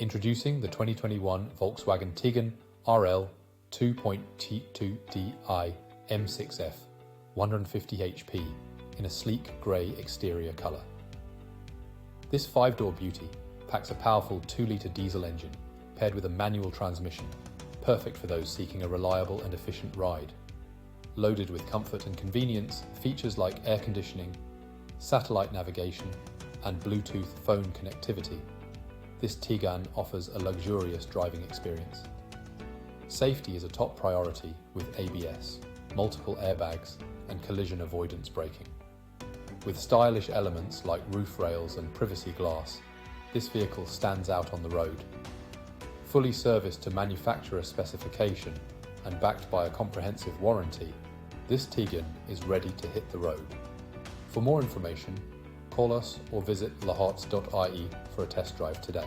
Introducing the 2021 Volkswagen Tiguan RL 2.0tdi M6F 150HP in a sleek grey exterior colour. This 5-door beauty packs a powerful 2-litre diesel engine paired with a manual transmission, perfect for those seeking a reliable and efficient ride. Loaded with comfort and convenience, features like air conditioning, satellite navigation and Bluetooth phone connectivity, this Tiguan offers a luxurious driving experience. Safety is a top priority with ABS, multiple airbags and collision avoidance braking. With stylish elements like roof rails and privacy glass, this vehicle stands out on the road. Fully serviced to manufacturer specification and backed by a comprehensive warranty, this Tiguan is ready to hit the road. For more information, call us or visit laharts.ie for a test drive today.